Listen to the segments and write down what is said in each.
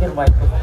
মাইকের মাইক্রোফোন।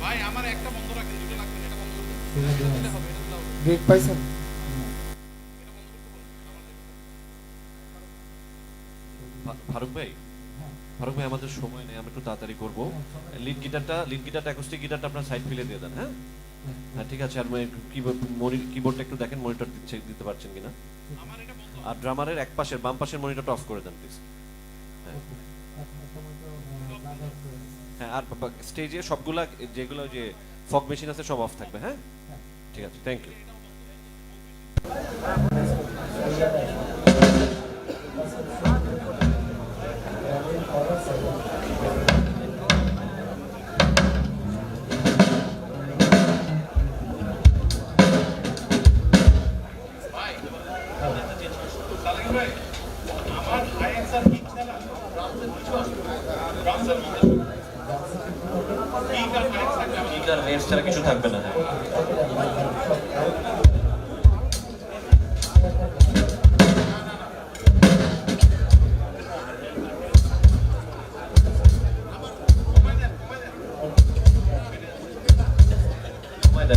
ভাই আমার একটা বন্ধ রাখেন, দুটো লাগবে না, এটা বন্ধ করতে দিলে হবে, এটা দিলে হবে। গেট পাইছেন? ফারুক ভাই, ফারুক ভাই আমাদের সময় নেই, আমরা একটু তাড়াতাড়ি করবো। লিড গিটারটা অ্যাকোস্টিক গিটারটা আপনার সাইড ফিলে দিয়ে দেন। হ্যাঁ হ্যাঁ ঠিক আছে। আর কিবোর্ডটা একটু দেখেন মনিটর দিতে পারছেন কিনা। আর ড্রামারের এক পাশের বাম পাশের মনিটরটা অফ করে দেন প্লিজ। হ্যাঁ আর স্টেজে সবগুলা যেগুলো যে ফগ মেশিন আছে সব অফ থাকবে। হ্যাঁ ঠিক আছে, থ্যাংক ইউ। ছাড়া কিছু থাকবে না।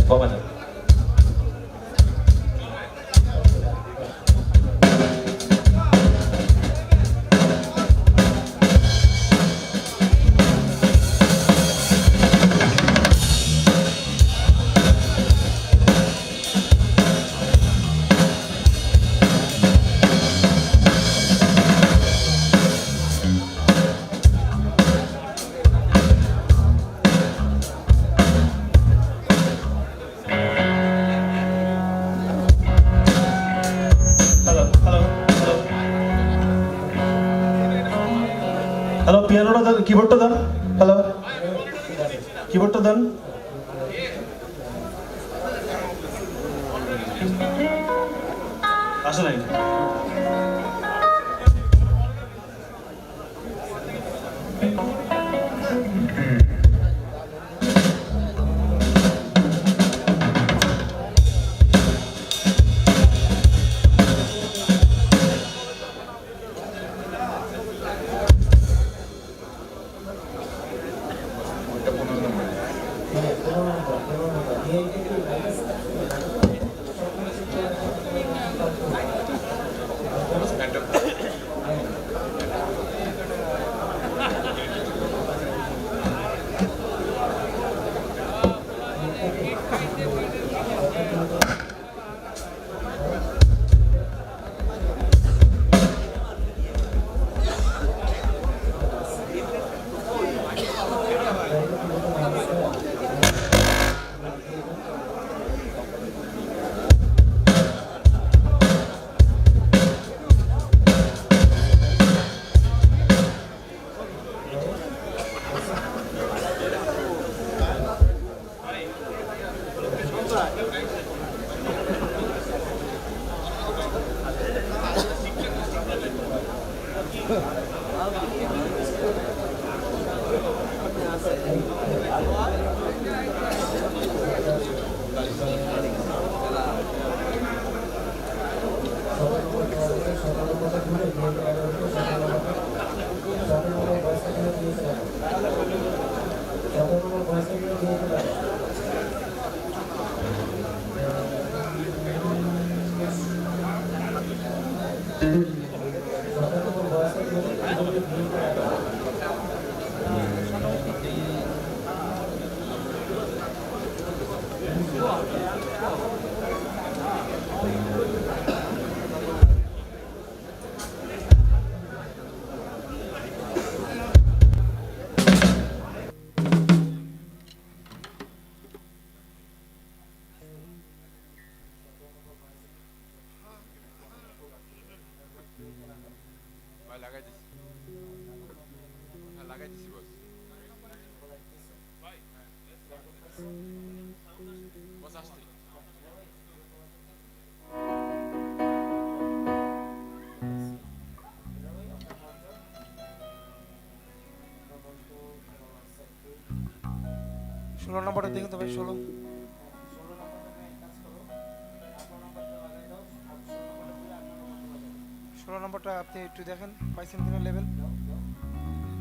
কমায় দেন। হ্যালো, পিয়ানোটা দেন, কিবোর্ডটা দেন। হ্যালো, কিবোর্ডটা দেন। আসে নাই। 16 নম্বরটা দেখুন তো ভাই, 16। 16 নম্বরটা আপনি একটু দেখেন পাইছেন কিনা লেভেল।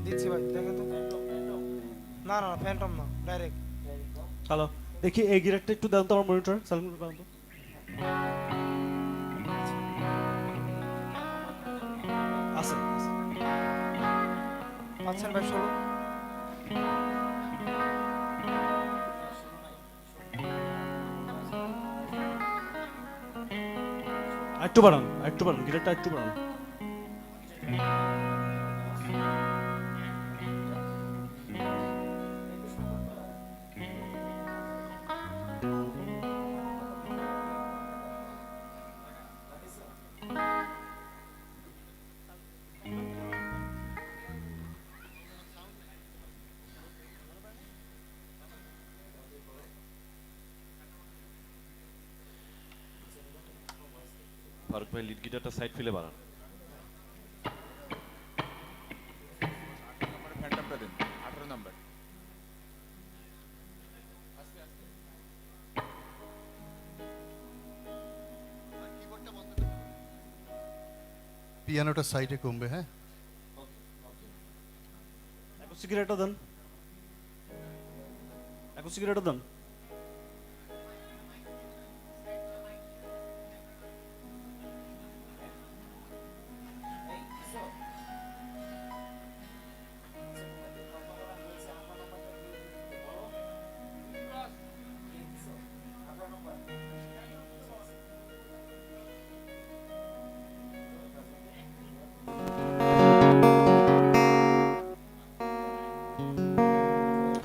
দিচ্ছি ভাই, দেখেন তো। না না ফ্যান্টম না, ডাইরেক্ট। হ্যালো, দেখি এই গিরারটা একটু দেন তো আমার মনিটর সালমান দেন তো। আছে পাচ্ছেন ভাই 16। একটু বাড়ান, একটু বাড়ান, গিরারটা একটু বাড়ান। ফারুক ভাই লিড গিটারটা সাইড ফিলে বানান। ফ্যান্টমটা দিন 18 নাম্বার। পিয়ানোটা সাইডে কমবে, হ্যাঁ। অ্যাকুস্টিক গিটারটা দেন, অ্যাকুস্টিক গিটারটা দেন।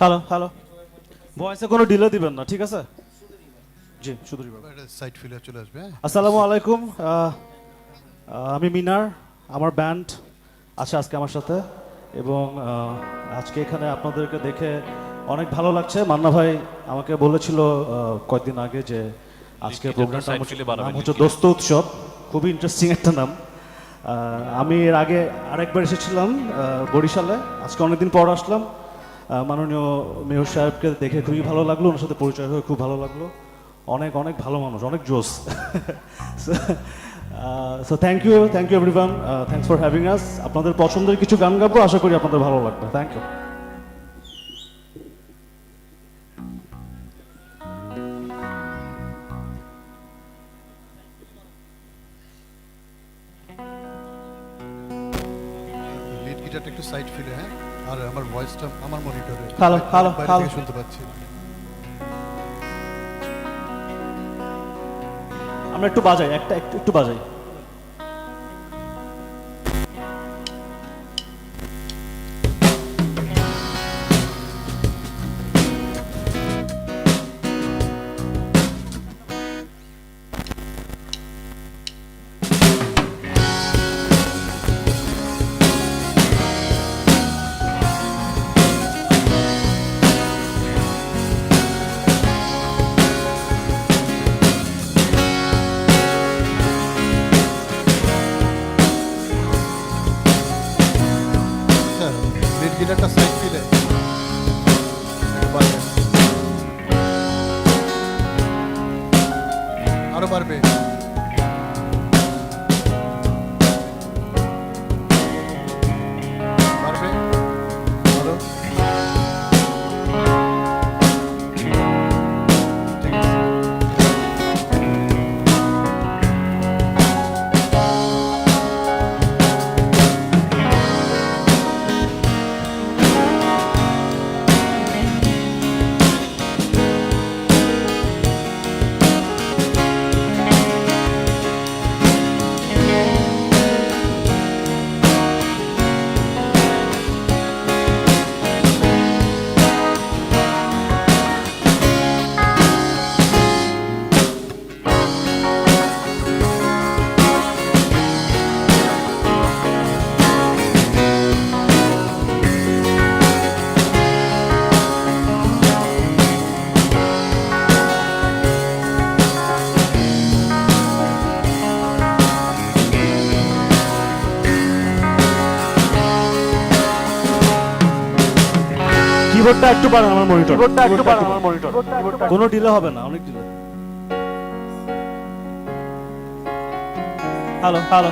হ্যালো হ্যালো, ভয়েসে কোনো ডিলে দিবেন না, ঠিক আছে? জি, শুধু সাইড ফিলে চলে আসবে, হ্যাঁ। আসসালামু আলাইকুম, আমি মিনার, আমার ব্যান্ড আছে আজকে আমার সাথে, এবং আজকে এখানে আপনাদেরকে দেখে অনেক ভালো লাগছে। মান্না ভাই আমাকে বলেছিল কয়েকদিন আগে যে আজকে প্রোগ্রামটা নাম হচ্ছে দোস্ত উৎসব, খুবই ইন্টারেস্টিং একটা নাম। আমি এর আগে আরেকবার এসেছিলাম বরিশালে, আজকে অনেকদিন পর আসলাম। মাননীয় মেয়র সাহেবকে দেখে খুবই ভালো লাগলো, ওনার সাথে পরিচয় হয়ে খুব ভালো লাগলো। অনেক অনেক ভালো মানুষ, অনেক জোস। So thank you everyone, thanks for having us. আপনাদের পছন্দের কিছু গান গাবো, আশা করি আপনাদের ভালো লাগবে। Thank you. লিড গিটারটা একটু সাইড ফিলে, হ্যাঁ। আর আমার ভয়েসটা আমার মনিটরে হ্যালো হ্যালো বাইরে হ্যালো, থেকে শুনতে পাচ্ছি। আমরা একটু বাজাই, একটু বাজাই। কিবোর্ডটা একটু বাড়ান আমার মনিটর। কোনো ডিলে হবে না, অনেক delay. Hello hello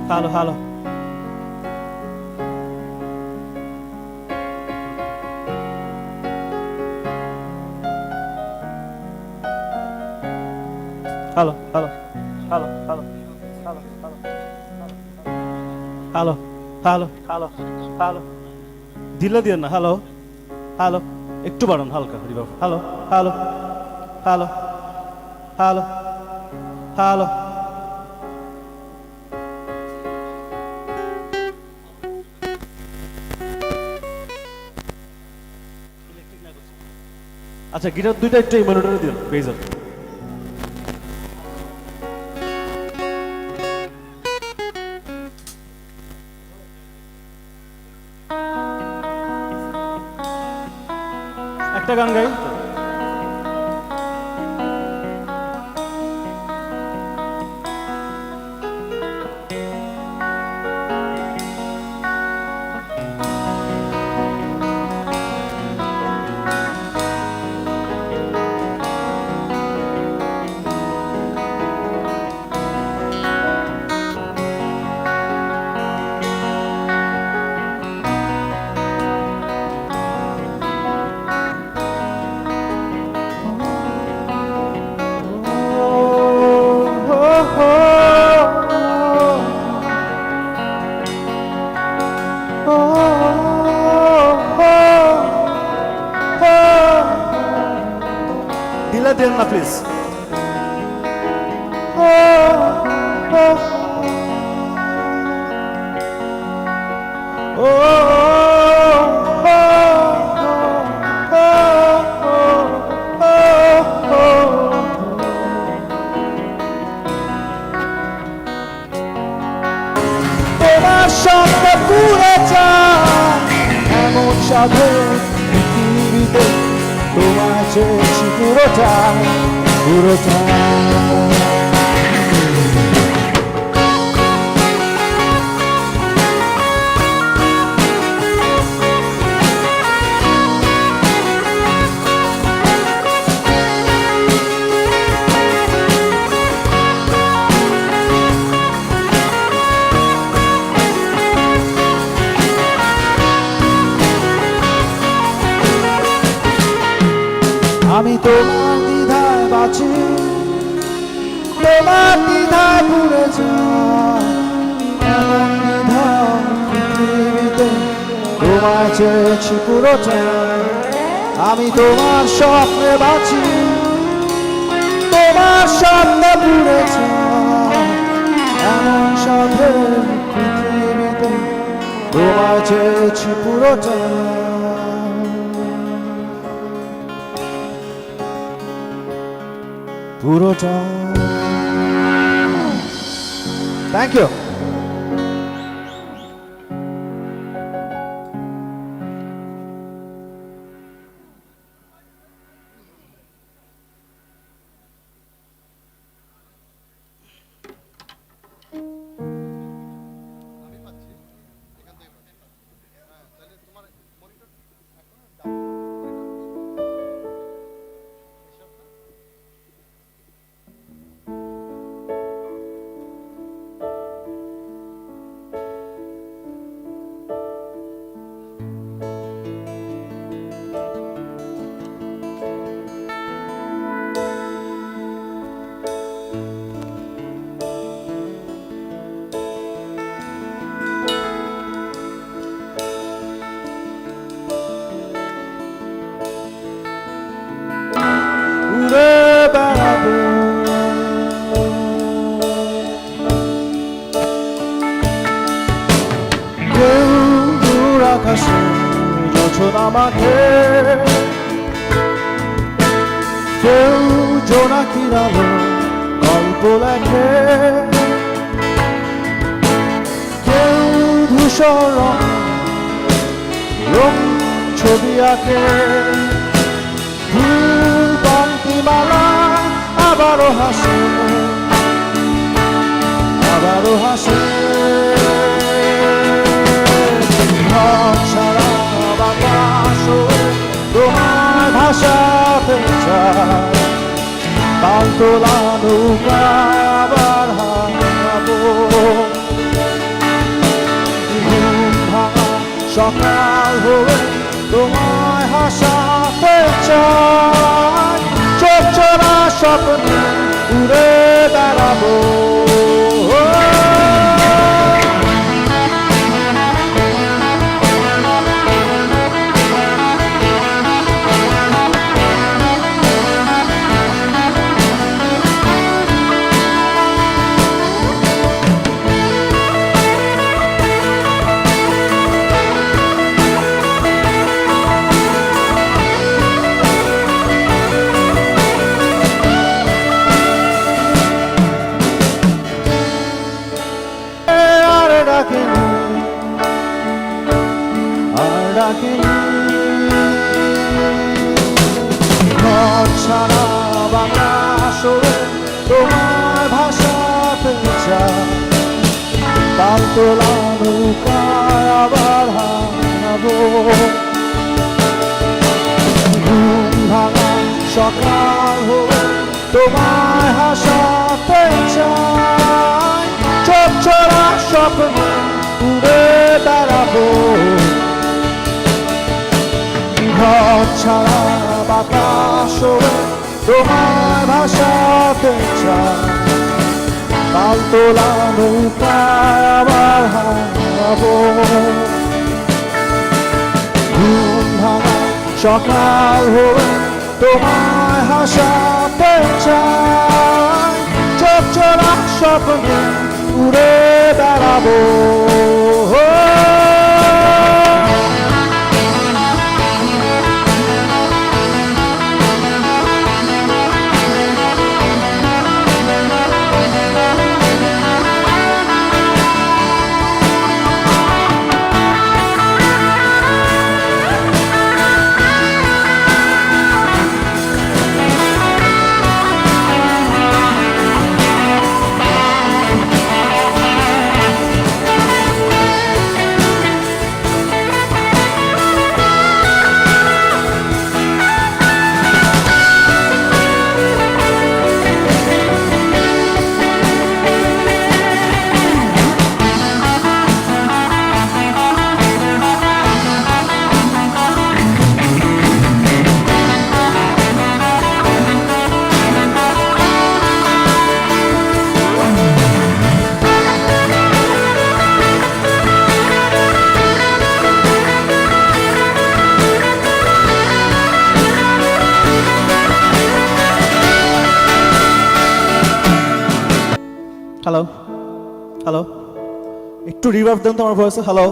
hello hello hello hello hello hello hello hello hello hello hello দিলে দিয়ে না। হ্যালো হ্যালো একটু বাড়ান হালকা reverb. Hello hello hello hello hello আচ্ছা গিটার দুইটা একটু এই মনিটরে দিন বেজার। একটা গান গাই। দিলে দেন না প্লিজ। তোমার সামনে পুরে চান এমন সাধে পৃথিবীতে তোমার চেয়েছি পুরোটা পুরোটা। আমি তোমার দ্বিধায় বাঁচি, তোমার দ্বিধায় ভুলে যাই, এমন দ্বিধা পৃথিবীতে তোমায় চেয়েছি পুরোটা। আমি তোমার স্বপ্নে বাঁচি, তোমার স্বপ্নে ভুলে যাই, এমন সাথে পৃথিবীতে তোমায় চেয়েছি পুরোটা। পুরোটা। Thank you. আমি পাচ্ছি এখান থেকে পাচ্ছি। হ্যাঁ তাহলে তোমার মনিটর উড়ে বেড়াবো কেউ দূর আকাশে যোছনা মাঠে, কেউ জোনাকির আলো গল্প লেখে, কেউ ধূসর রং ছবি আঁকে, ফুল পঙ্ক্তিমালা আবারও হাসে, আবারও হাসে। পালতোলা নৌকা আবার হারাবো ঘুম ভাঙা সকাল হয়ে তোমায় হাসাতে চাই চোখ চোরা স্বপ্নে উড়ে বেড়াবো ছাড়া বাতাস তোমার ভাষাতে পালতোলা নৌকায় আবার হারাবো ঘুম ভাঙা সকাল হয়ে তোমায় হাসাতে চাই চোখ ছোড়া স্বপ্নে উড়ে বেড়াবো ঘর ছাড়া বাতাস তোমার ভাষাতে চাই পালতোলা নৌকায় আবার হারাবো ঘুম ভাঙা সকাল হয়ে তোমায় হাসাতে চাই চোখ ছোড়া স্বপ্নে উড়ে বেড়াবো হ্যালো হ্যালো একটু রিভার্ব দেন তো আমার ভয়েসে হ্যালো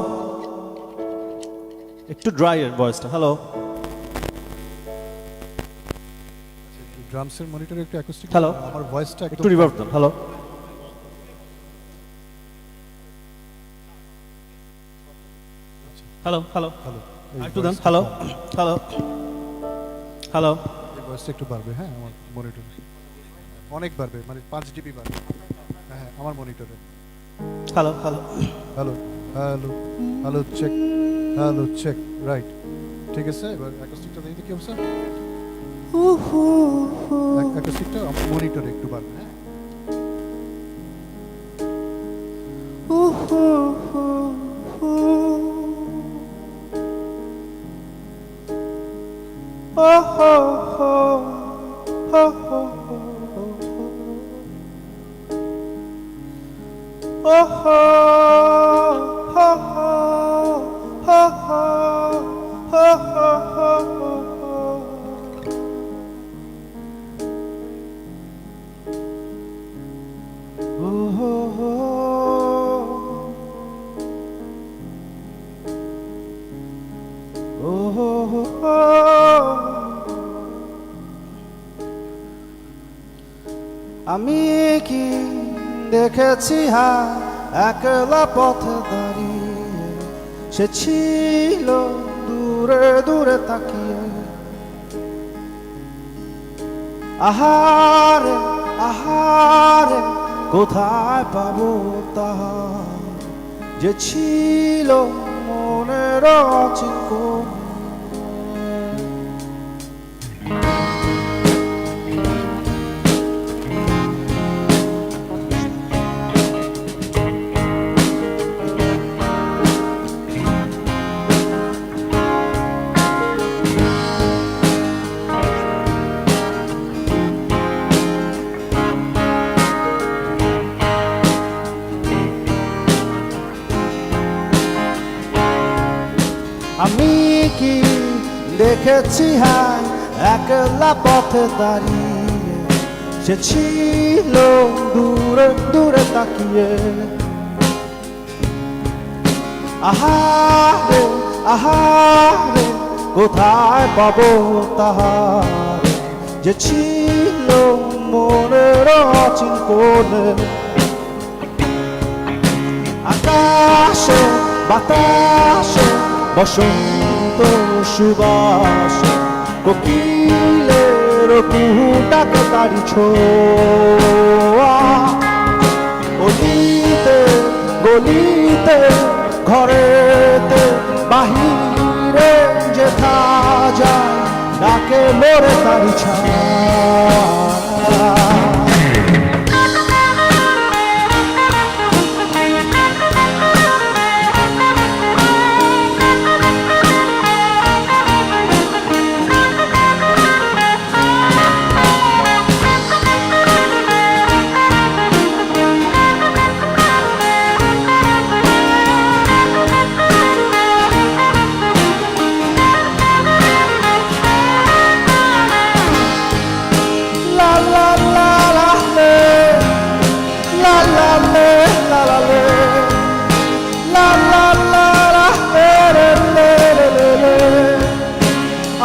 একটু ড্রাই এর ভয়েসটা হ্যালো ড্রামসের মনিটরে একটু অ্যাকোস্টিক Hello? আমার ভয়েসটা একটু রিভার্ব দেন হ্যালো হ্যালো হ্যালো হ্যালো একটু দেন হ্যালো হ্যালো হ্যালো এই ভয়েসটা একটু বাড়বে হ্যাঁ আমার মনিটরে অনেক বাড়বে মানে 5 ডিবি বাড়বে হ্যাঁ আমার মনিটরে hello hello hello hello hello check right ঠিক আছে এবার অ্যাকোস্টিকটা দেখি কি অবস্থা অ্যাকোস্টিকটা আমার মনিটরে একটু বাড়বে হ্যাঁ আমি কি দেখেছি একলা পথে দাঁড়িয়ে সে ছিল দূরে দূরে তাকিয়ে আহারে আহারে কোথায় পাবো তাহার যে ছিল মনের অচিন কোণে। দেখেছি হায় একলা পথে দাঁড়িয়ে, সে ছিল দূরে দূরে তাকিয়ে। আহারে আহারে কোথায় পাবো তাহারে, যে ছিল মনের অচিন কোণে। আকাশে বাতাসে বসন্ত সুবাসে, কোকিলের কুহুটাকে তারি ছোঁয়া। অলিতে গলিতে ঘরেতে বাহিরে যেথা যায়, ডাকে মোরে তারি ছায়া।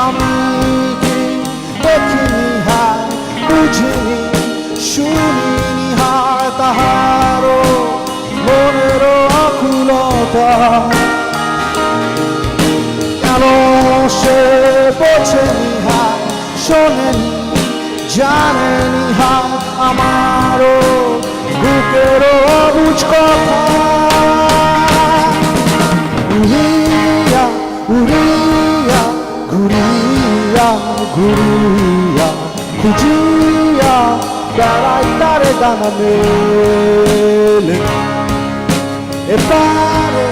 আমি কি দেখিনি হায় বুঝিনি শুনিনি হায় তাহারও মনের আকুলতা। কেন সে বোঝেনি হায় শোনেনি জানেনি হায় আমারও বুকের অবুঝ কথা। উড়িয়া উড়িয়া ঘুরিয়া ঘুরিয়া খুঁজিয়া বেড়াই তারে ডানা মেলে। এপারে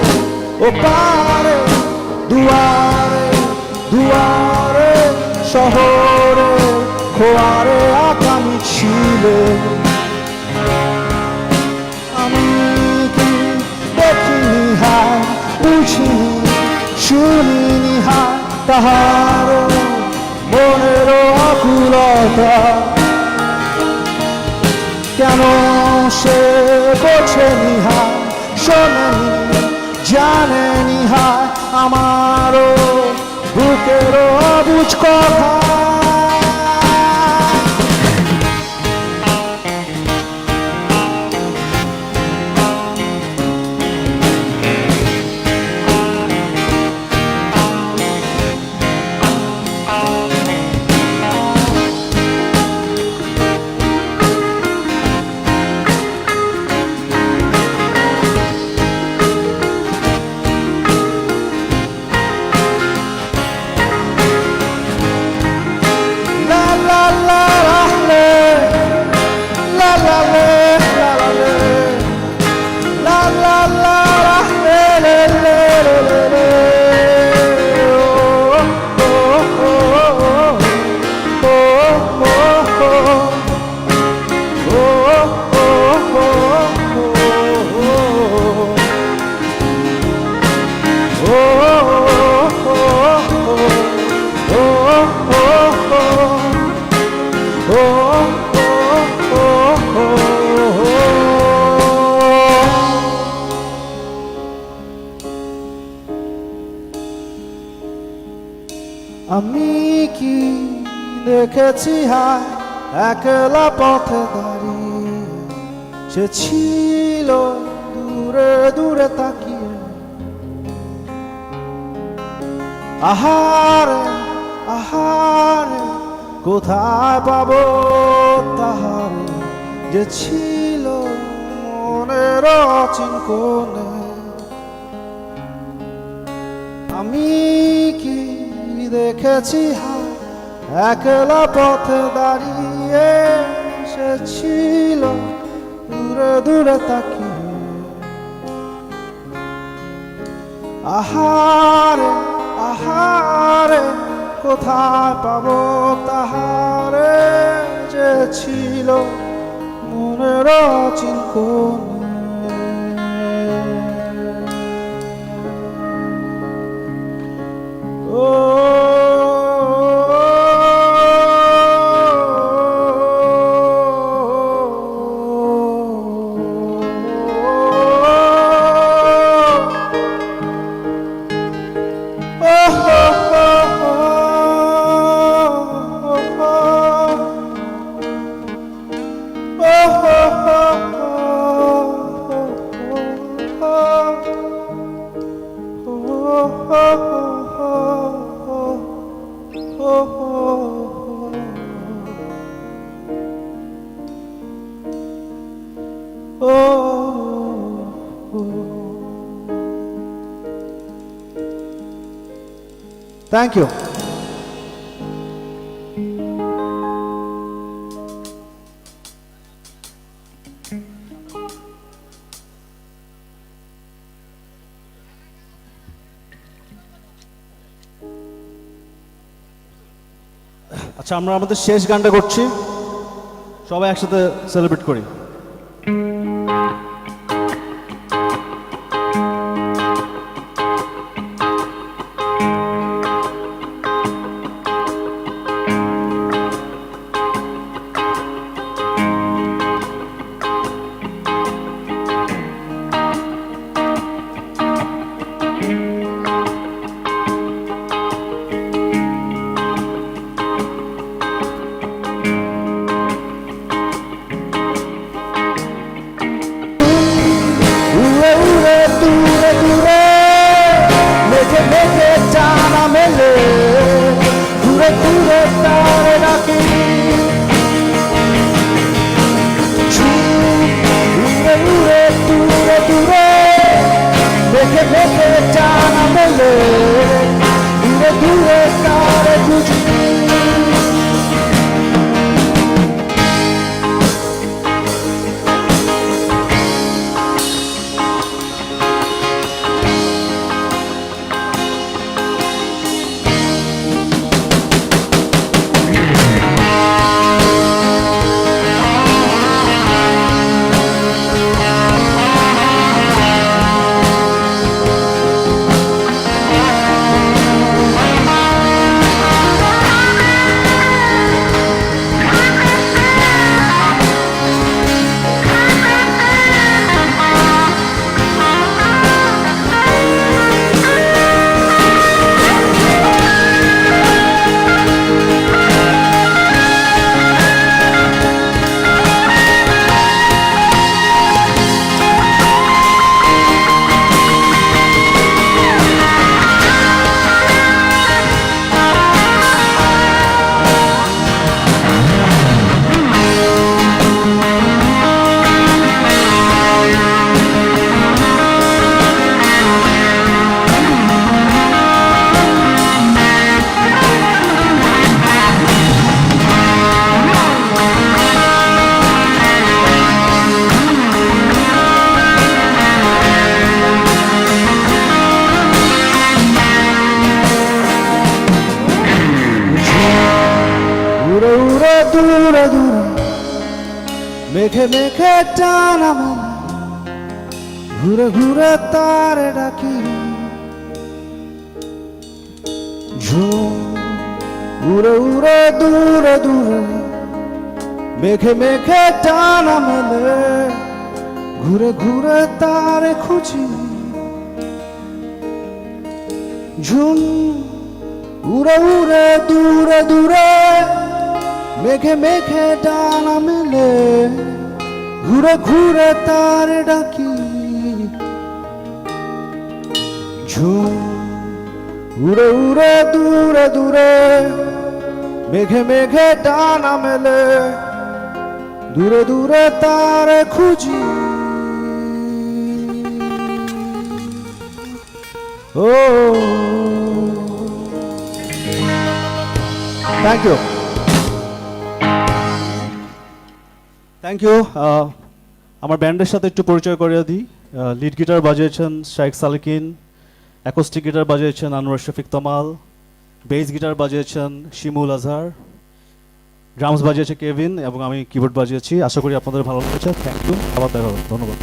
ওপারে দুয়ারে দুয়ারে শহরে খোয়ারে আগামী ছিলে। আমি কি দেখিনি হায় বুঝিনি শুনিনি হায় তাহারও মনের আকুলতা। কেন সে বোঝেনি হায় শোনেনি জানেনি হায় আমারও বুকের অবুঝ কথা। আমি কি দেখেছি হায় একলা পথে দাঁড়িয়ে, সে ছিল দূরে দূরে তাকিয়ে। আহারে আহারে কোথায় পাবো তাহারে, যে ছিল মনের অচিন কোণে। আমি কি দেখেছি হায় একলা পথে দাঁড়িয়ে, সে ছিল দূরে দূরে তাকিয়ে। আহারে আহারে কোথায় পাবো তাহারে, যে ছিল মনের অচিন কোণে। ও থ্যাংক ইউ। আচ্ছা, আমরা আমাদের শেষ গানটা করছি, সবাই একসাথে সেলিব্রেট করি। উড়ে উড়ে দূরে দূরে মেঘে মেঘে টানা মেলে, ঘুরে ঘুরে তারে ডাকি। উড়ে উড়ে দূরে দূরে মেঘে মেঘে টানা মেলে, ঘুরে ঘুরে তারে খুঁজি। উড়ে উড়ে দূরে দূরে মেঘে মেঘে টানা মেলে, ঘুরে ঘুরে তারে ডাকি। ঝুম উড়ে উড়ে দূরে দূরে মেঘে মেঘে টানা মেলে, ঘুরে ঘুরে তারে খুঁজি। ঝুম উড়ে উড়ে দূরে দূরে মেঘে মেঘে ডানা মেলে, ঘুরে ঘুরে তার ডাকি। ঝুম উড়ে উড়ে দূরে দূরে মেঘে মেঘে ডানা মেলে, দূরে দূরে তার খুঁজি। ও থ্যাংক ইউ, থ্যাংক ইউ। আমার ব্যান্ডের সাথে একটু পরিচয় করিয়ে দিই। লিড গিটার বাজিয়েছেন শাইখ সালিকিন, অ্যাকোস্টিক গিটার বাজিয়েছেন আনোয়ার শফিক তমাল, বেস গিটার বাজিয়েছেন শিমুল আজহার, ড্রামস বাজিয়েছে কেভিন এবং আমি কিবোর্ড বাজিয়েছি। আশা করি আপনাদের ভালো লেগেছে। থ্যাংক ইউ, আবার দেখা হবে, ধন্যবাদ।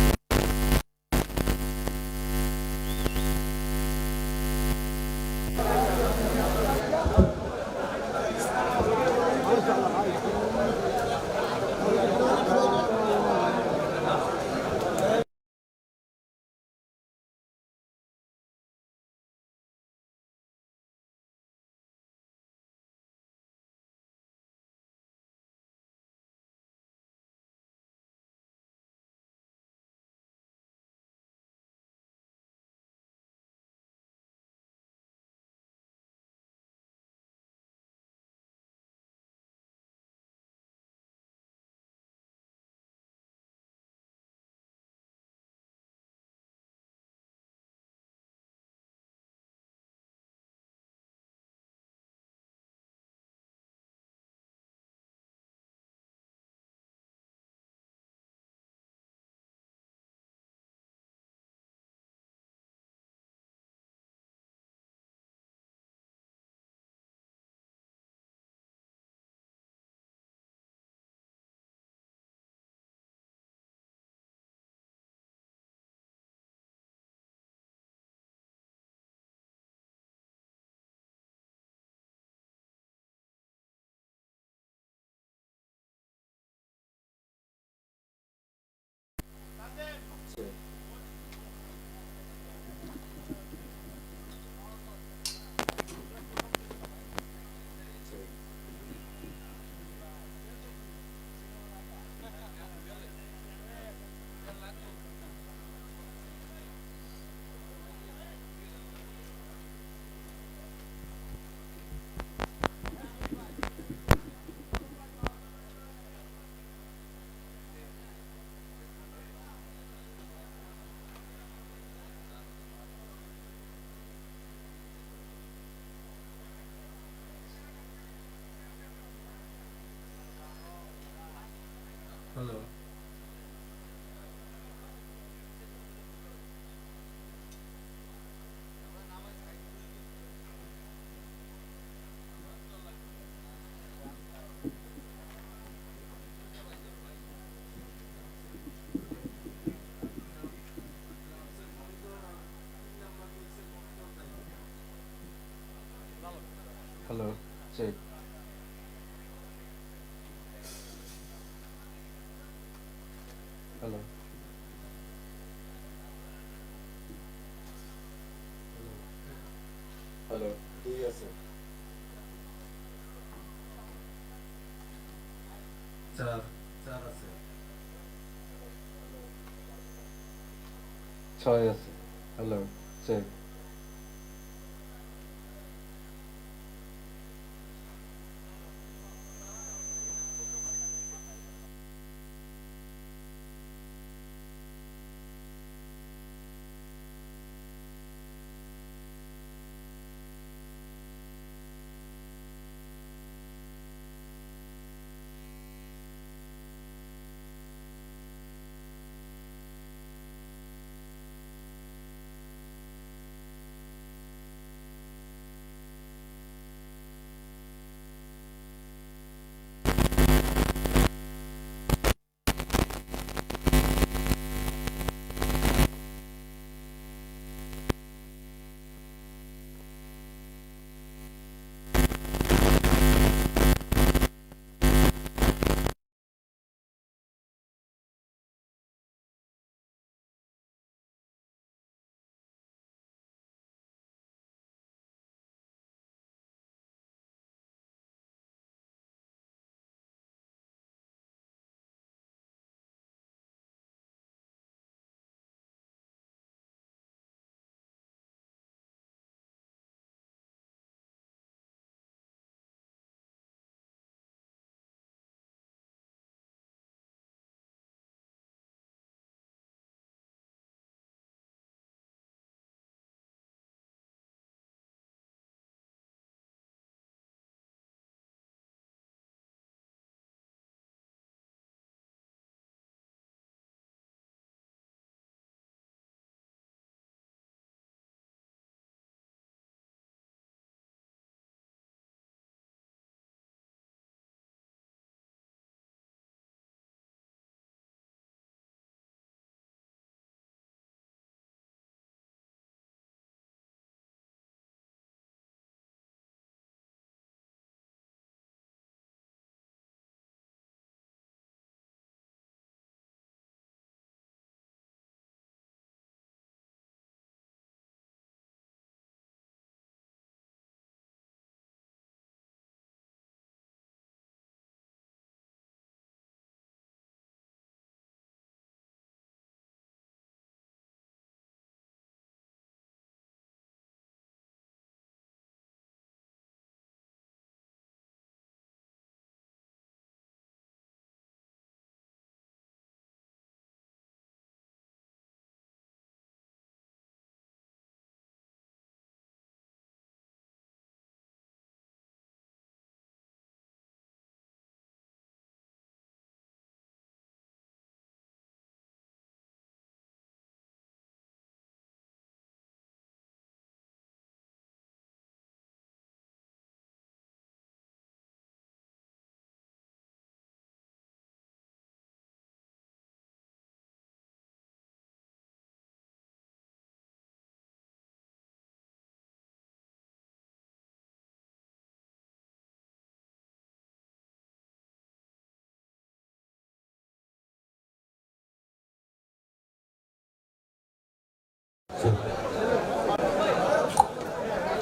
Hello hello check hello hello দুই আছে চার চার আছে ছয় আছে হ্যালো চেক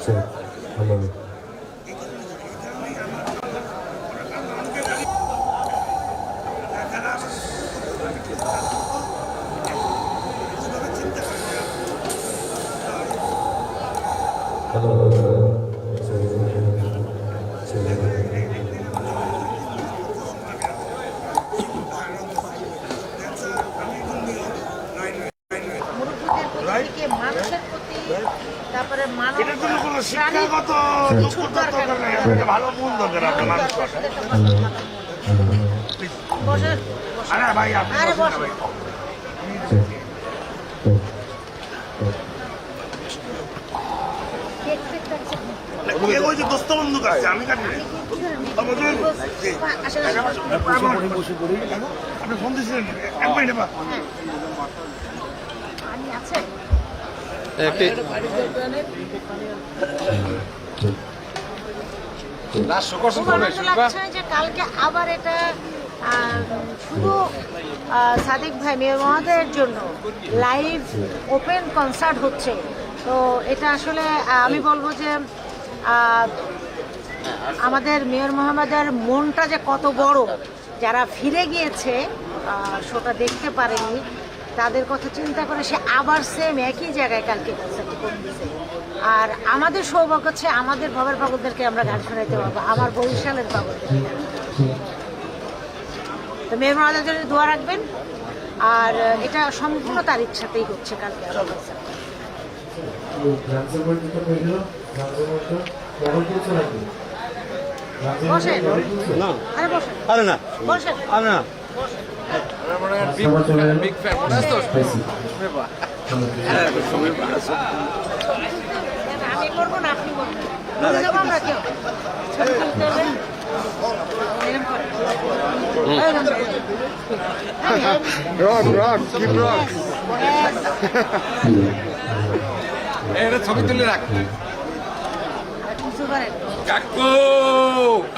চেক হ্যালো মুরব্বীদের প্রতি থেকে মানুষের প্রতি তারপরে মানব শিক্ষাগত দরকার ভালো মন দরকার বসে বসেন আরে বসেন কেক ফেক কাটছেন? আমি আসলে আমি আছে খুব আনন্দ লাগছে যে কালকে আবার এটা শুধু সাদিক ভাই মেয়র মহোদয়ের জন্য লাইভ ওপেন কনসার্ট হচ্ছে। তো এটা আসলে আমি বলবো যে আমাদের মেয়র মহোদয়ের মনটা যে কত বড়, যারা ফিরে গিয়েছে শোটা দেখতে পারেনি তাদের কথা চিন্তা করে সে আবার সেম একই জায়গায় কালকে কনসার্টটি করে দিয়েছে। আর আমাদের সৌভাগ্য হচ্ছে আমাদের ভবের পাগলদেরকে আমরা গান শোনাইতে পারবো, আমার বরিশালের পাগলদেরকে। তো মেয়র মহোদয়ের জন্য দোয়া রাখবেন। আর এটা সম্পূর্ণ তার ইচ্ছাতেই হচ্ছে কালকে আমার কনসার্ট। বসেন আরে বসেন আরে না বসেন আরে না আমি করবো না আপনি করবেন আমরা কেউ ছবি তুলতে হবে এরকম করে ছবি তুলে রাখ কিছু করেন কাকু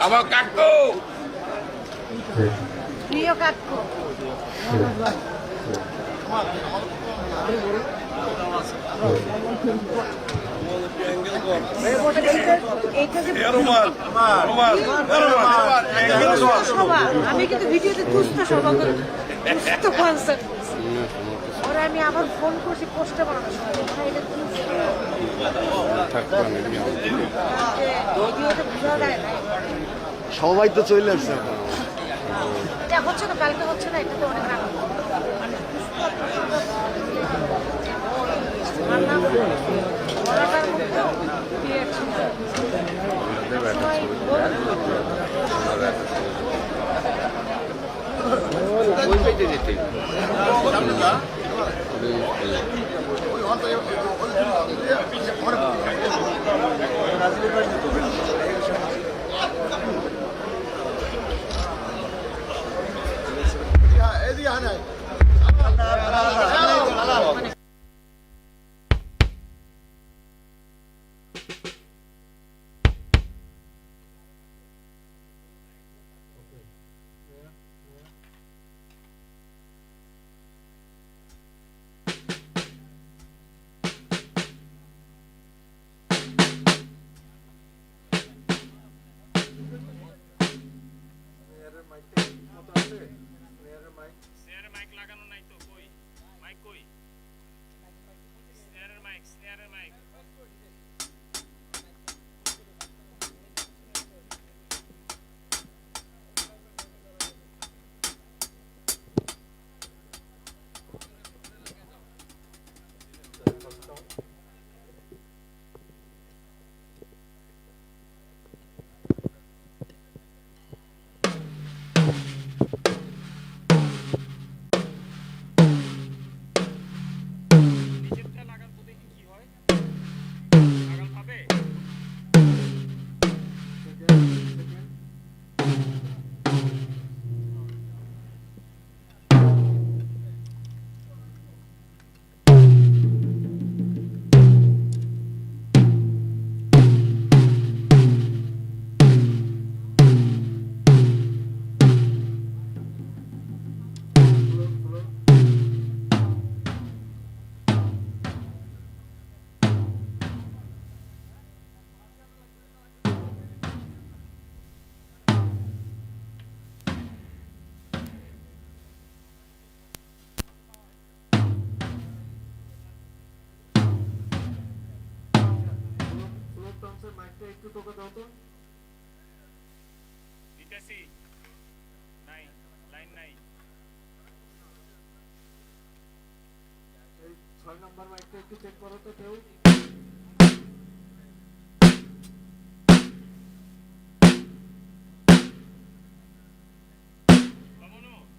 আমার কাকু প্রিয় কাকু আমি কিন্তু ভিডিওতে দুষ্ট সৌভাগ্য দুষ্ট কনসার্ট ওরা আমি আবার ফোন করছি পোস্টে বানানোর সময় এটা ভিডিওতে বোঝা যায় না। সবাই তো চলে আসছে এটা হচ্ছে না কালকে হচ্ছে না, এটা তো অনেক রাগ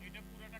এটা পুরাটা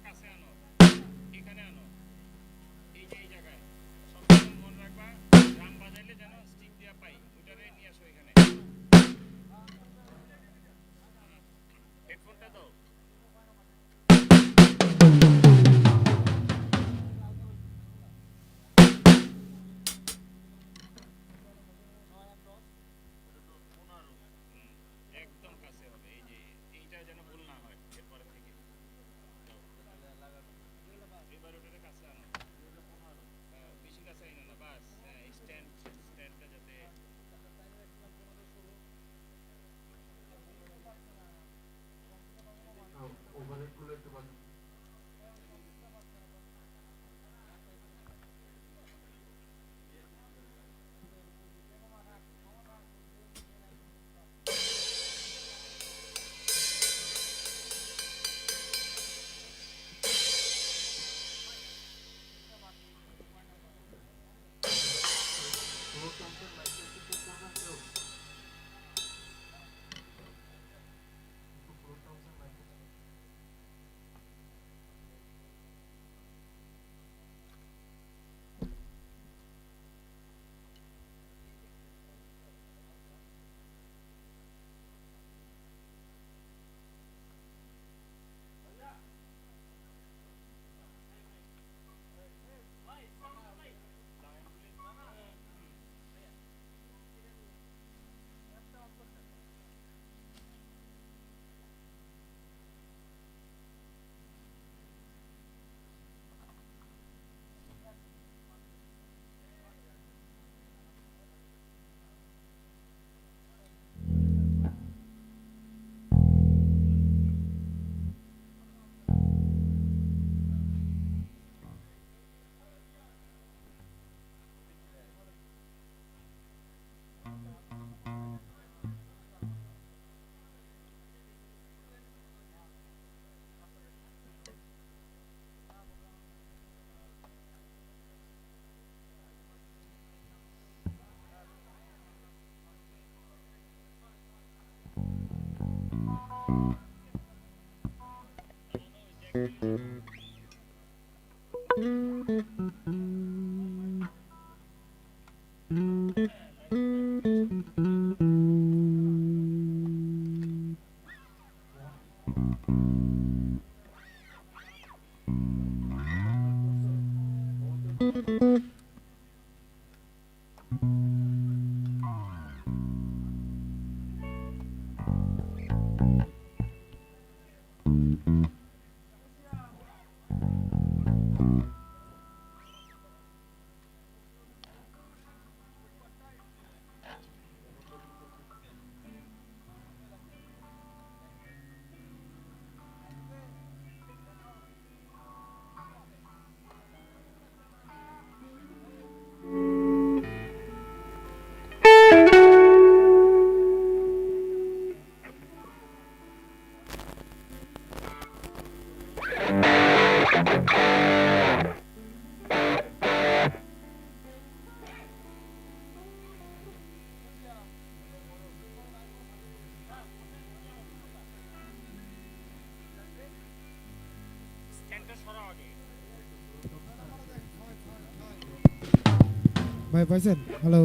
ভাই পাইছেন? হ্যালো,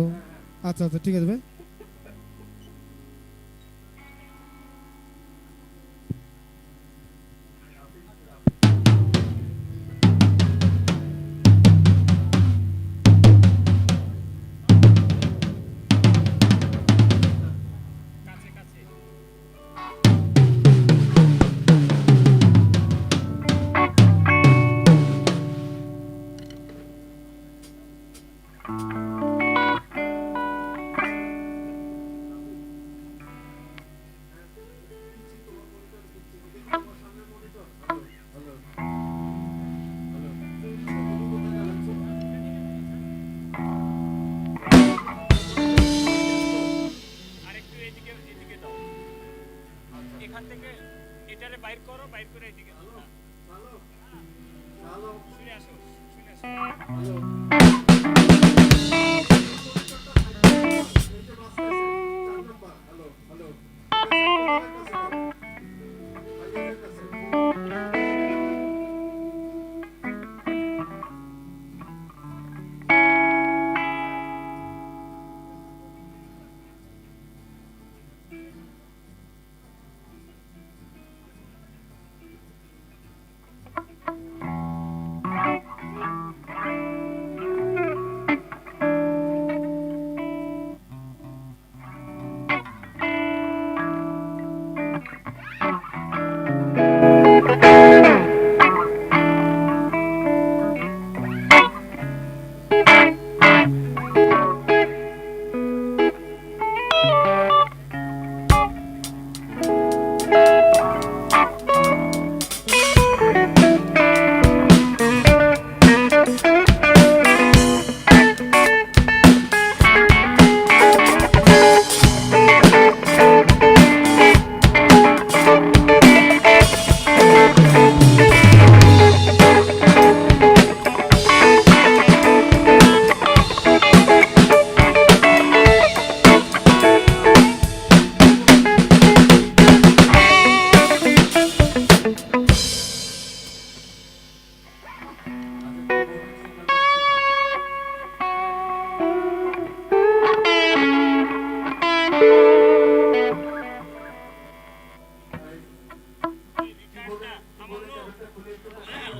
আচ্ছা আচ্ছা ঠিক আছে ভাই। এখান থেকে এটারে বাইর করো, বাইর করে এদিকে দাও। শুনে আসো, শুনে আসো।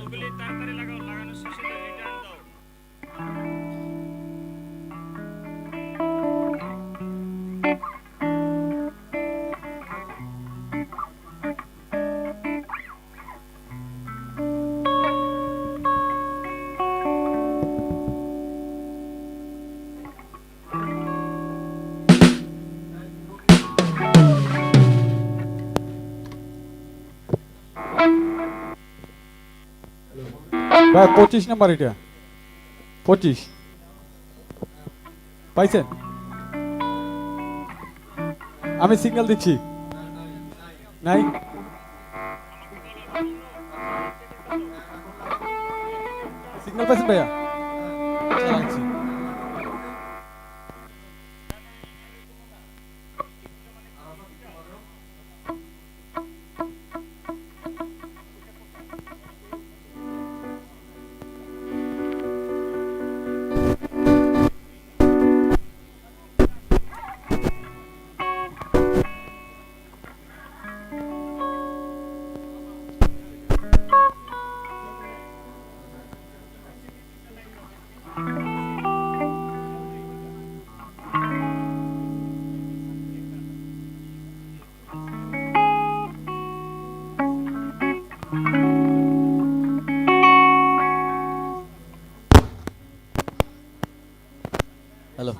ওগুলি তাড়াতাড়ি লাগাও, লাগানোর শেষে রিটার্ন দাও। ভাই 25 নাম্বার, এটা 25 পাইছেন? আমি সিগন্যাল দিচ্ছি। নাই সিগন্যাল পাইছেন ভাইয়া? চালাচ্ছি। Hello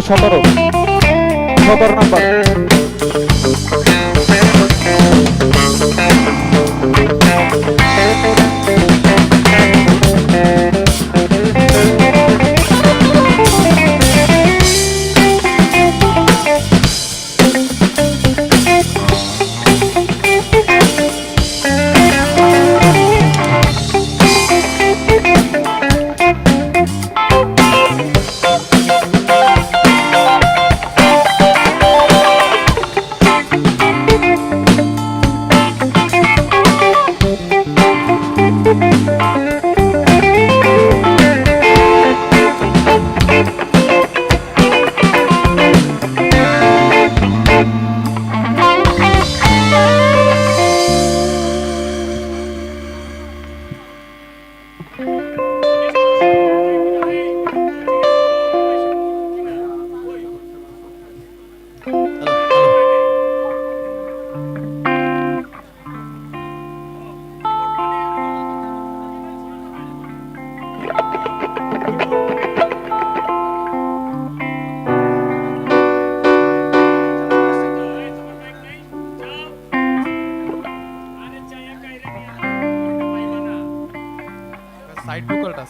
17 number.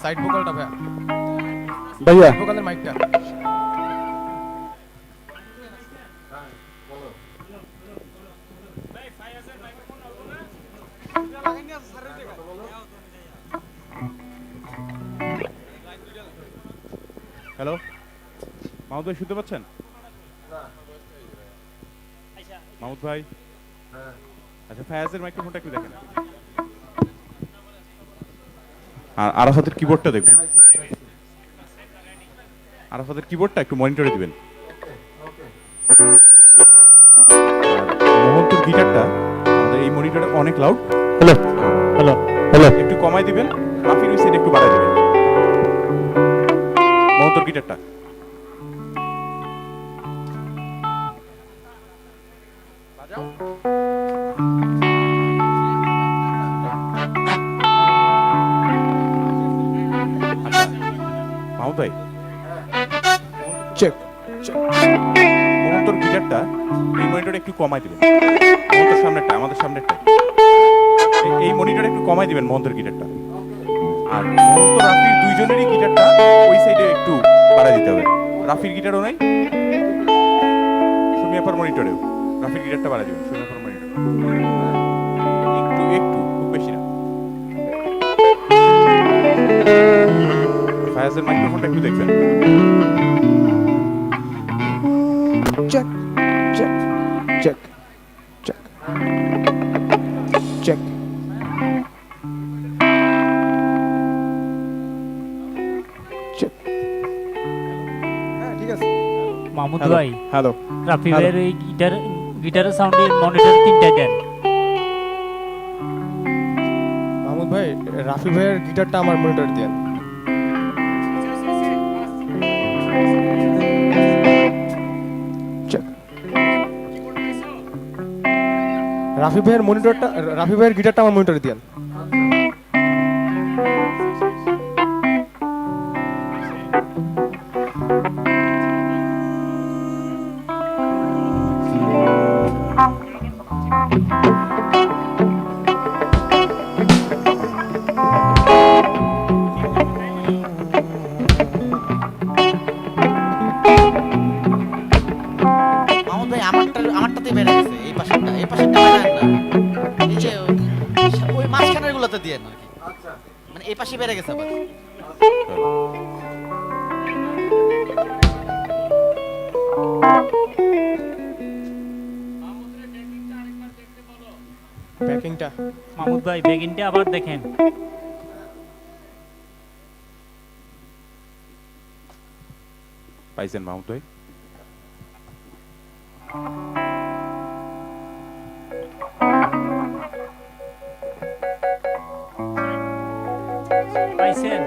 সাইড ভোকালটা ভাইয়া, ভাইয়া ভোকালের মাইকটা। হ্যালো, মাহমুদ ভাই শুনতে পাচ্ছেন? মাহমুদ ভাই, আচ্ছা ফায়াজের মাইক্রোফোনটা একটু দেখেন, আর আরাফাতের কিবোর্ডটা দেখবেন, আরাফাতের কিবোর্ডটা একটু মনিটরে দিবেন। মোহন্তর গিটারটা আমাদের এই মনিটরে অনেক লাউড। হ্যালো হ্যালো হ্যালো, একটু কমাই দিবেন, রাফির ওই সাইড একটু বাড়াই দিবেন মোহন্তর গিটারটা। মাহমুদ ভাই, চেক। মোহন্তর গিটারটা এই মনিটরে একটু কমাই দিবেন, মোহন্তর সামনেরটা, আমাদের সামনেরটা, এই মনিটরে একটু কমাই দিবেন মোহন্তর গিটারটা। আর মোহন্ত রাফির দুইজনেরই গিটারটা ওই সাইডে একটু বাড়াই দিতে হবে। রাফির গিটারও নাই, সুমিয়াপার মনিটরেও রাফির গিটারটা বাড়াই দিবেন, সুমিয়াপার মনিটরে একটু একটু, খুব বেশি না। ফায়াজের মাইক্রোফোনটা একটু দেখবেন। Check check check check check. Check. হ্যাঁ ঠিক আছে। মাহমুদ হ্যালো, ভাই, হ্যালো। রাফি হ্যালো। ভাইয়ের এই গিটারের সাউন্ডে মনিটর 3টা দেন। মাহমুদ ভাই, রাফি ভাইয়ের গিটারটা আমার মনিটর দেন। চেক। রাফি ভাইয়ের মনিটরটা, রাফি ভাইয়ের গিটারটা আমার মনিটরে দেন। মাহমুদ ভাই, আমারটাতে বেড়ে গেছে, এই পাশেরটা বেড়ে না, এই যে ওই মাঝখানের গুলোতে দিয়ে আর কি, মানে এই পাশে বেড়ে গেছে আবার। ব্যাকিংটা মাহমুদ ভাই, বেগিনটা আবার দেখেন। পাইছেন মাহমুদ ভাই? পাইছেন?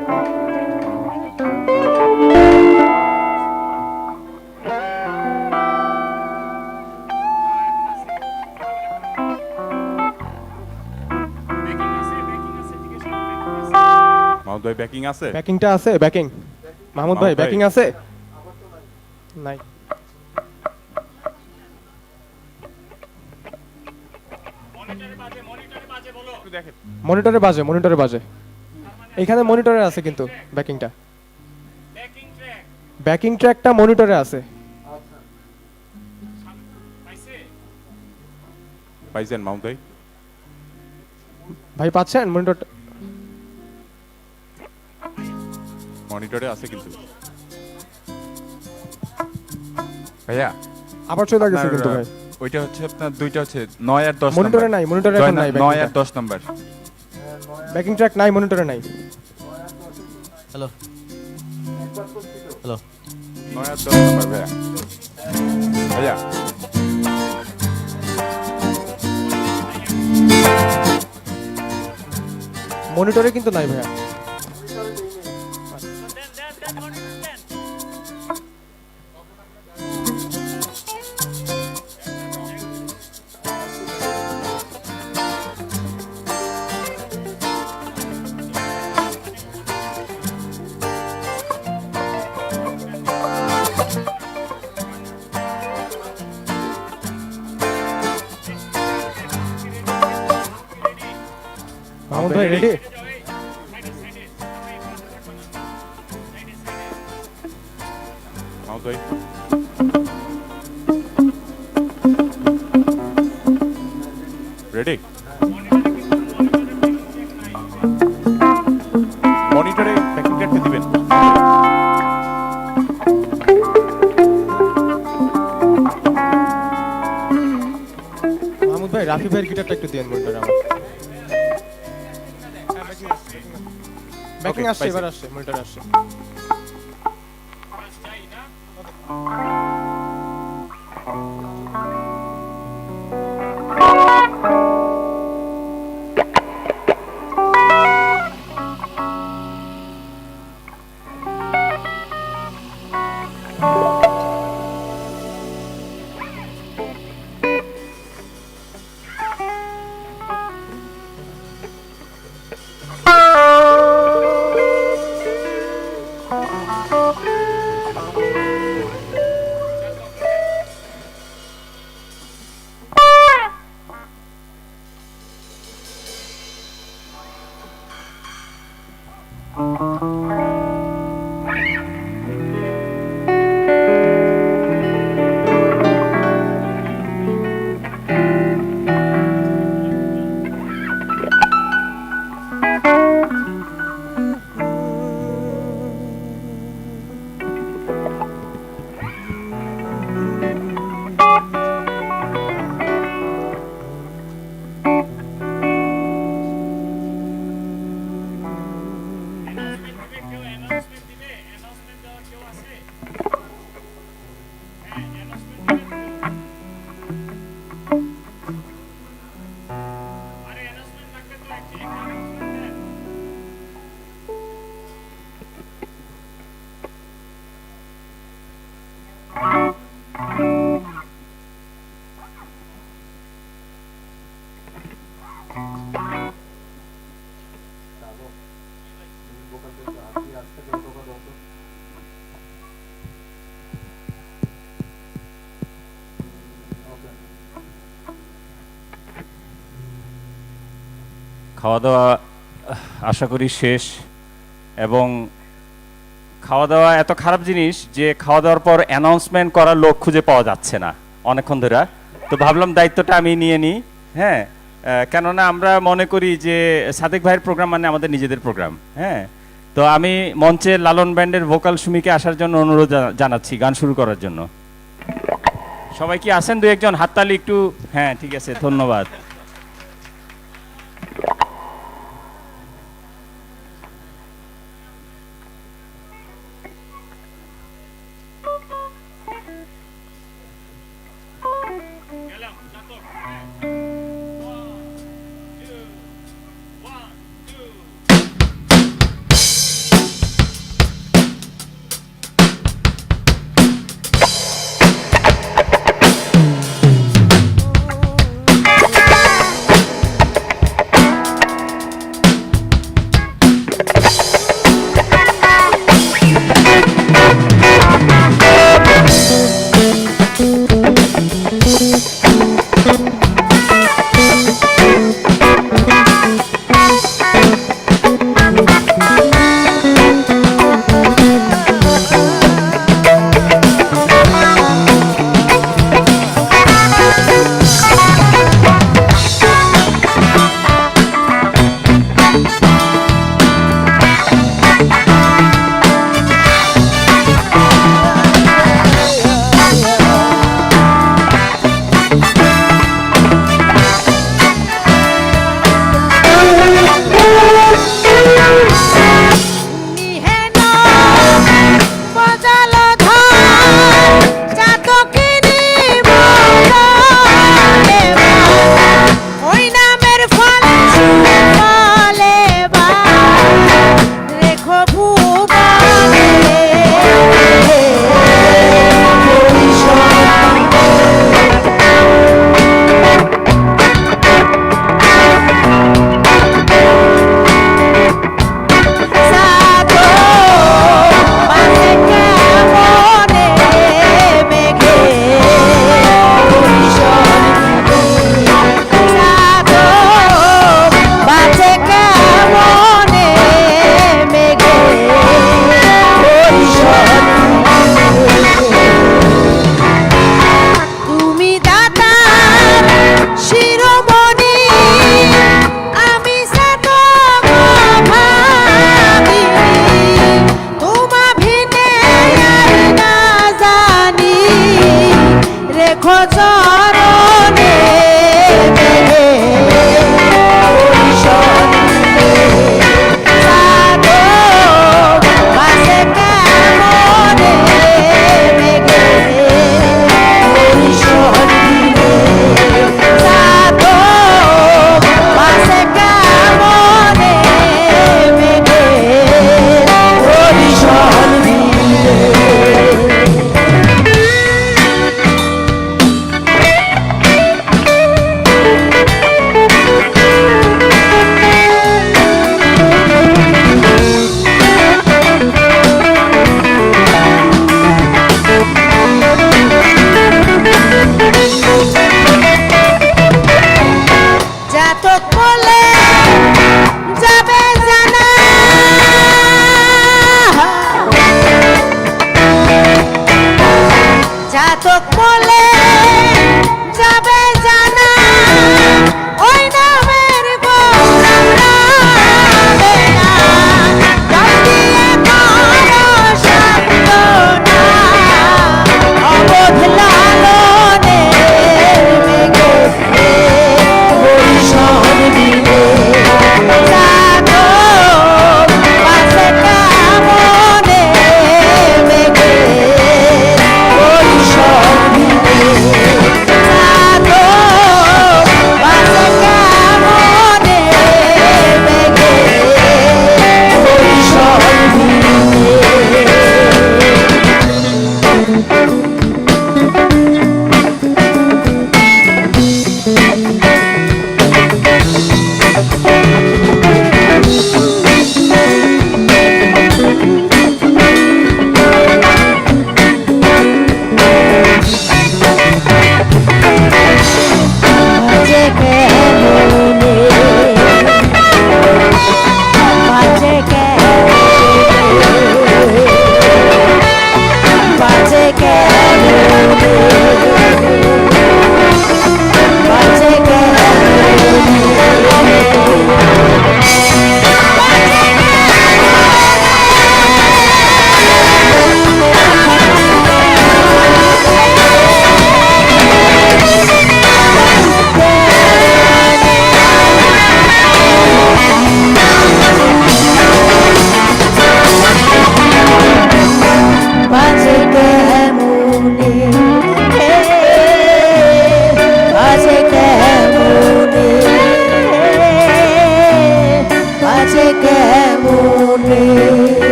মাহমুদ ভাই ব্যাকিং আছে? ব্যাকিংটা আছে, ব্যাকিং। মাহমুদ ভাই ব্যাকিং আছে? নাই। দেখেন মনিটরে বাজে এখানে মনিটরে আছে কিন্তু ব্যাকিং ট্র্যাকটা মনিটরে আছে। পাইছেন মাউন্ট ভাই? ভাই পাচ্ছেন মনিটরটা? মনিটরে আছে কিন্তু ভাইয়া। আবার চলে গেছে কিন্তু ভাই। ওইটা হচ্ছে আপনার দুইটা হচ্ছে 9 আর 10 মনিটরে নাই, মনিটরে এখন নাই। 9 আর 10 নাম্বার ব্যাকিং ট্র্যাক নাই, মনিটরে নাই। হ্যালো হ্যালো 9 আর 10 নাম্বার ভাইয়া। ভাইয়া মনিটরে কিন্তু নাই ভাইয়া। মাহমুদ ভাই রেডি? মাউন্ট ভাই রেডি? মনিটরে ব্যাকিং ট্র্যাকটা দিবেন। মাহমুদ ভাই রাফি ভাইয়ের গিটারটা একটু দেন মনিটরে আমার। ব্যাকিং আসছে, এবার আসছে, মনিটরে আসছে। খাওয়া দাওয়া আশা করি শেষ, এবং খাওয়া দাওয়া এত খারাপ জিনিস যে খাওয়া দাওয়ার পর অ্যানাউন্সমেন্ট করার লোক খুঁজে পাওয়া যাচ্ছে না অনেকক্ষণ ধরে। তো ভাবলাম দায়িত্বটা আমি নিয়ে নিই। হ্যাঁ, কেননা আমরা মনে করি যে সাদেক ভাইয়ের প্রোগ্রাম মানে আমাদের নিজেদের প্রোগ্রাম। হ্যাঁ, তো আমি মঞ্চে লালন ব্যান্ডের ভোকাল সুমিকে আসার জন্য অনুরোধ জানাচ্ছি গান শুরু করার জন্য। সবাই কি আসেন? দু একজন হাততালি একটু। হ্যাঁ, ঠিক আছে, ধন্যবাদ।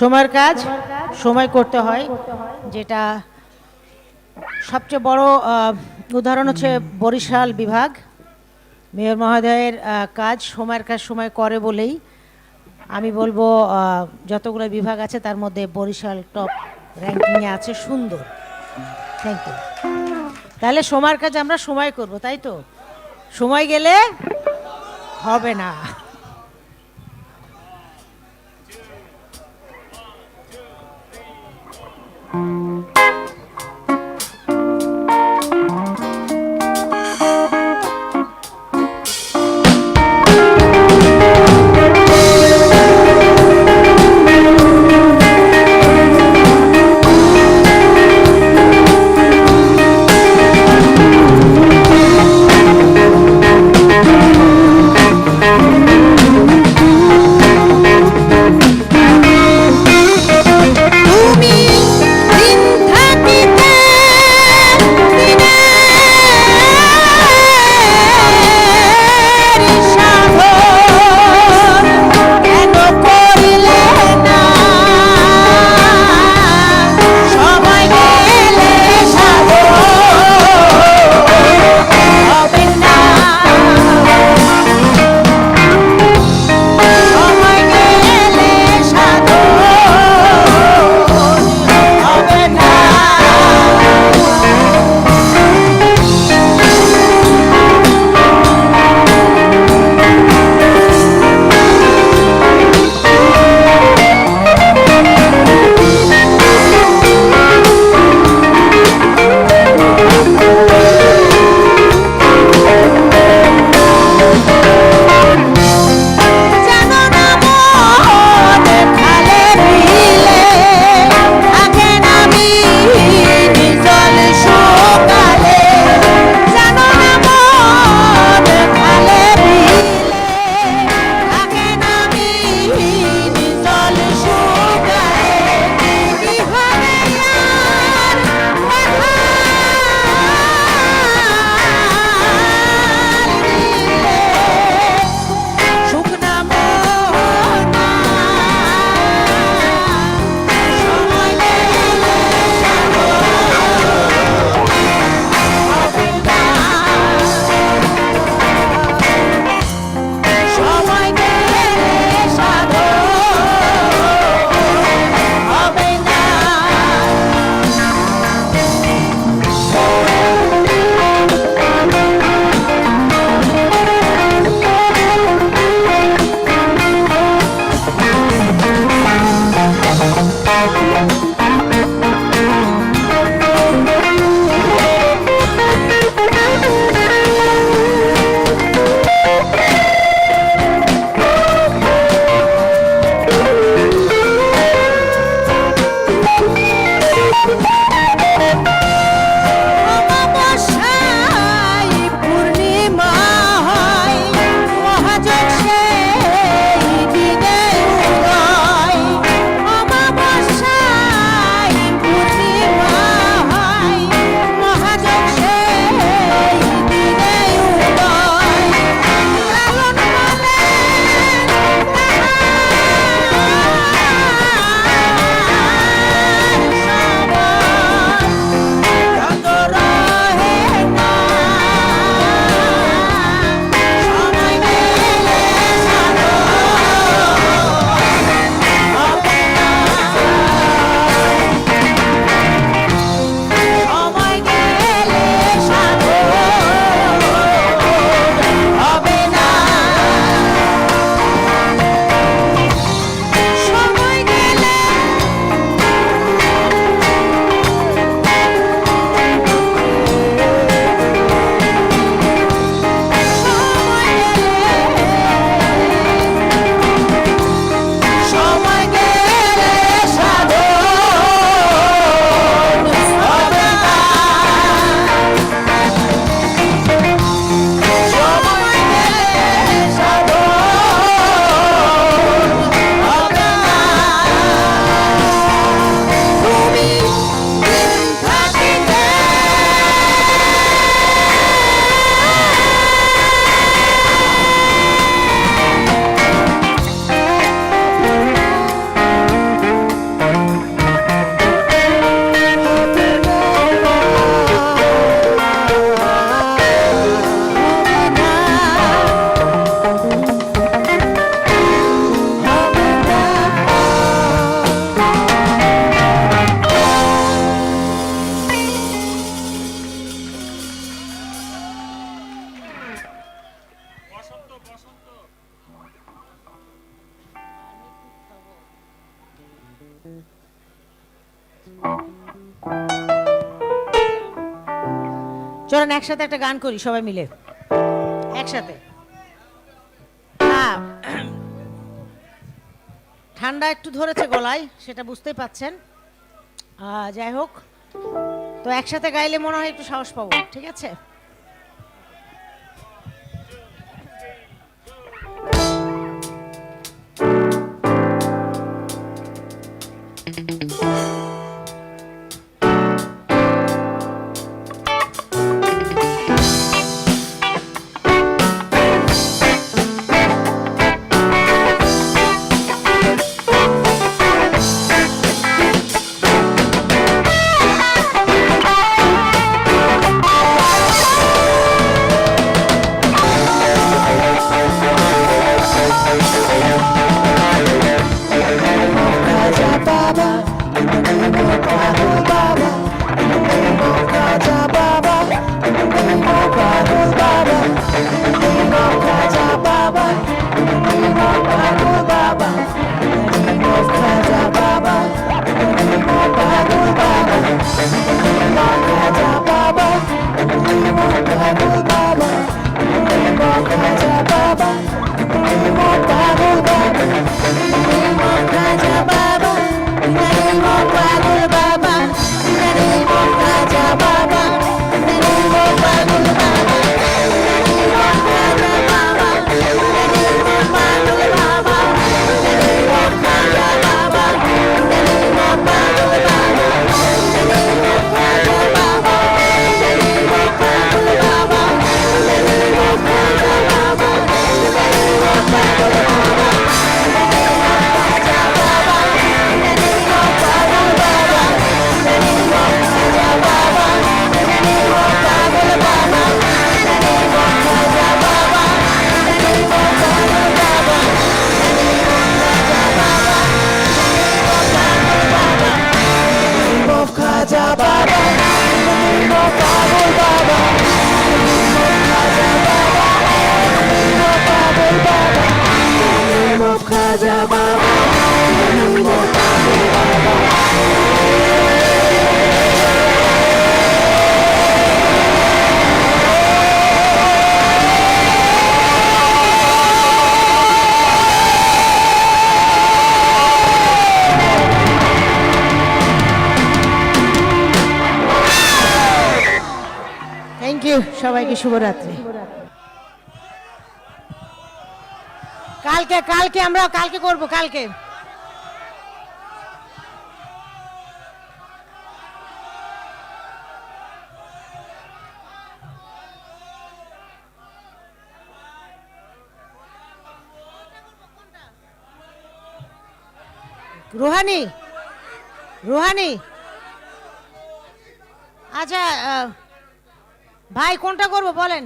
সময়ের কাজ সময় করতে হয়, যেটা সবচেয়ে বড় উদাহরণ হচ্ছে বরিশাল বিভাগ। মেয়র মহোদয়ের কাজ সময়ের কাজ সময় করে বলেই আমি বলবো যতগুলো বিভাগ আছে তার মধ্যে বরিশাল টপ র্যাঙ্কিংয়ে আছে। সুন্দর, থ্যাংক ইউ। তাহলে সময়ের কাজ আমরা সময় করব, তাই তো? সময় গেলে হবে না। চলেন একসাথে একটা গান করি সবাই মিলে একসাথে। হ্যাঁ, ঠান্ডা একটু ধরেছে গলায়, সেটা বুঝতেই পাচ্ছেন। যাই হোক, তো একসাথে গাইলে মনে হয় একটু সাহস পাবো, ঠিক আছে? সবাইকে শুভরাত্রি। কালকে আমরা করব কালকে। রুহানি আচ্ছা ভাই কোনটা করব বলেন?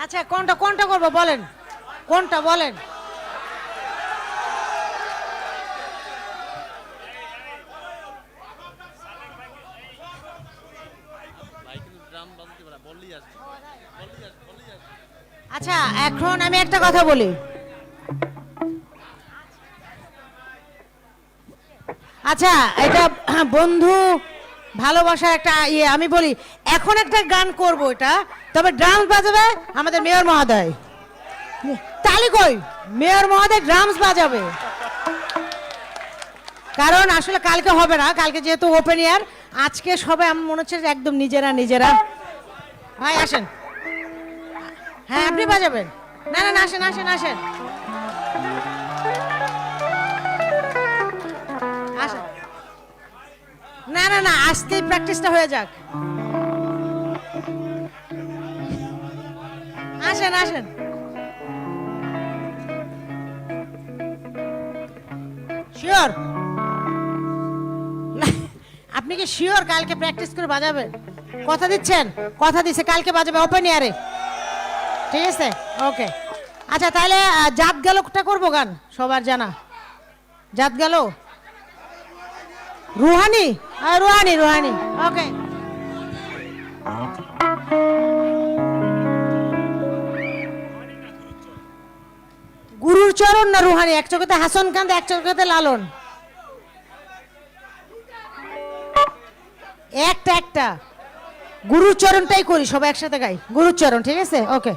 আচ্ছা কোনটা করব বলেন, কোনটা বলেন? আচ্ছা এখন আমি একটা কথা বলি। আচ্ছা এটা বন্ধু ভালোবাসার একটা আমি বলি এখন একটা গান করব, এটা তবে ড্রামস বাজাবে আমাদের মেয়র মহোদয়। তালি কই, মেয়র মহোদয় ড্রামস বাজাবে, কারণ আসলে কালকে হবে না, কালকে যেহেতু ওপেন এয়ার, আজকে সবাই আমার মনে হচ্ছে একদম নিজেরা। ভাই আসেন, হ্যাঁ আপনি বাজাবেন। না আসেন। না আজকেই প্র্যাকটিসটা হয়ে যাক। আসেন। শিওর? আপনি কি শিওর কালকে প্র্যাকটিস করে বাজাবেন? কথা দিচ্ছেন? কথা দিচ্ছে কালকে বাজাবে ওপেন এয়ারে, ঠিক আছে? ওকে আচ্ছা তাহলে জাত গেলটা করবো গান, সবার জানা জাত গেল। রুহানি রুহানি রুহানি ওকে। গুরুর চরণ না রুহানি? এক চোখেতে হাসান কান্দ, এক চোখেতে লালন। একটা একটা গুরুর চরণটাই করি, সবাই একসাথে গাই গুরুর চরণ, ঠিক আছে? ওকে।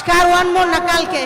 আজকে আর ওয়ান মোর না কালকে